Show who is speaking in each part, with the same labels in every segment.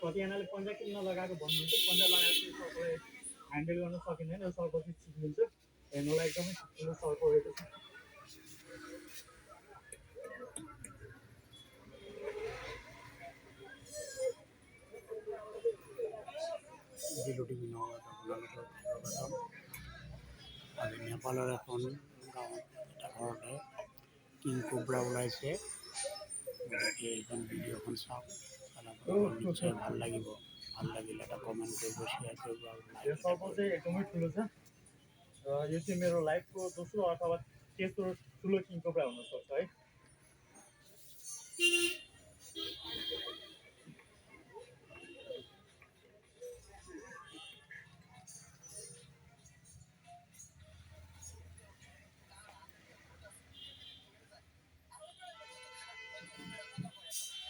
Speaker 1: कतिजनाले पन्जा किन नलगाएको भन्नुहुन्छ। पन्जा लगाएको चाहिँ सर्पले ह्यान्डल गर्न सकिँदैन, यो सर्प चाहिँ चिप्लिन्छ। हेर्नुलाई एकदमै ठुलो सर्प रहेको छ।
Speaker 2: আজি নেপালৰ এখন গাঁৱত এটা ঘৰতে কিং কোব্ৰা ওলাইছে। গতিকে এইখন ভিডিঅ'খন চাওক, নিশ্চয় ভাল লাগিব। ভাল লাগিলে এটা कमेन्ट কৰিব, सेयर কৰিব আৰু
Speaker 1: यो सर्प चाहिँ एकदमै ठुलो छ र यो चाहिँ मेरो लाइफको दोस्रो अथवा तेस्रो ठुलो किङ कोब्रा हुनसक्छ है।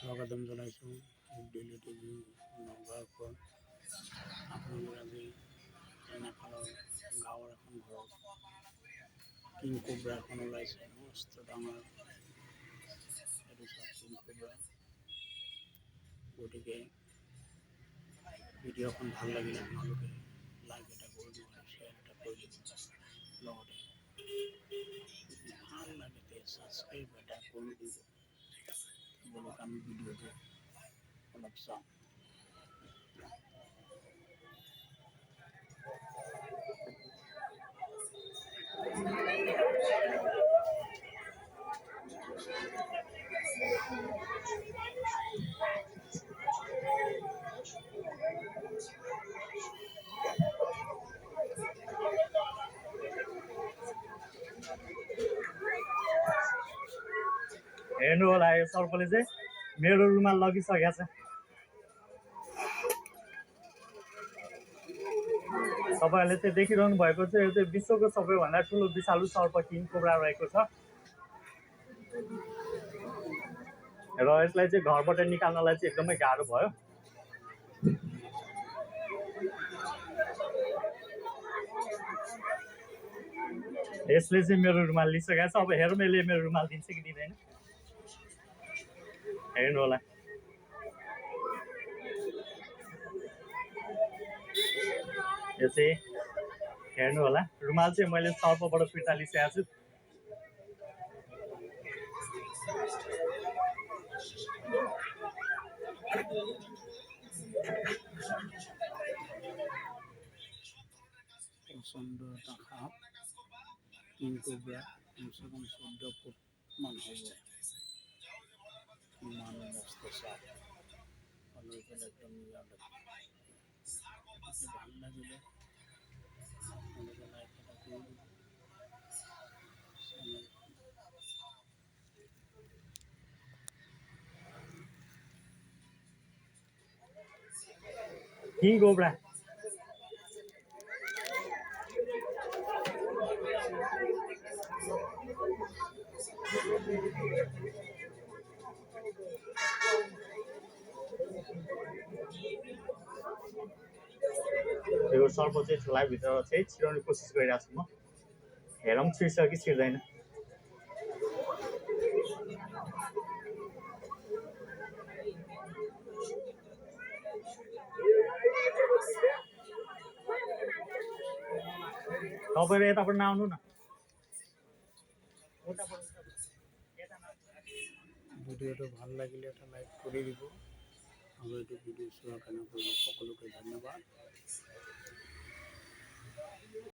Speaker 2: স্বাগতম জনাইছোঁ ডেইলি টিভি নগাঁৱৰ পৰা। আপোনালোকে আজি নেপালৰ গাঁৱৰ এখন ঘৰত কিং কোব্ৰা এখন ওলাইছে, মস্ত ডাঙৰ এইটো চব কিং কোব্ৰা। গতিকে ভিডিঅ'খন ভাল লাগিলে আপোনালোকে লাইক এটা কৰি দিব, শ্বেয়াৰ এটা কৰি দিব, লগতে ভাল লাগে ছাবস্ক্ৰাইব এটা কৰি দিব। বলক আমি ভিডিঅ'টো অলপ চাওঁ।
Speaker 1: हेर्नु होला, यो सर्पले चाहिँ मेरो रुमाल लगिसकेको छ। तपाईँहरूले चाहिँ देखिरहनु भएको छ, यो चाहिँ विश्वको सबैभन्दा ठुलो विषालु सर्प किङ कोब्रा रहेको छ र यसलाई चाहिँ घरबाट निकाल्नलाई चाहिँ एकदमै गाह्रो भयो। यसले चाहिँ मेरो रुमाल लिइसकेको छ। अब हेरौँ यसले मेरो रुमाल दिन्छ कि दिँदैन। हेर्नु होला, यो चाहिँ हेर्नु होला, रुमाल चाहिँ मैले सर्पबाट फिर्ता लिइसकेको छु।
Speaker 2: প্ৰচণ্ড এটা সাপ কিং কোব্ৰা, কমচে কম 14 ফুট মান হ'ব। ইমান মস্ত সাপ লৈ পেলাই একদম ইয়ালৈ ভাল লাগিলে আপোনালোকে লাইক এটা কৰি দিব।
Speaker 1: किङ कोब्रा यो सर्प चाहिँ झोलाभित्र चाहिँ छिराउने कोसिस गरिरहेको छु म। हेरौँ छिर्छ कि छिर्दैन। तपाईँले यताबाट नआउनु न।
Speaker 2: ভিডিঅ'টো ভাল লাগিলে এটা লাইক কৰি দিব আৰু এইটো ভিডিঅ' চোৱাৰ কাৰণে সকলোকে ধন্যবাদ।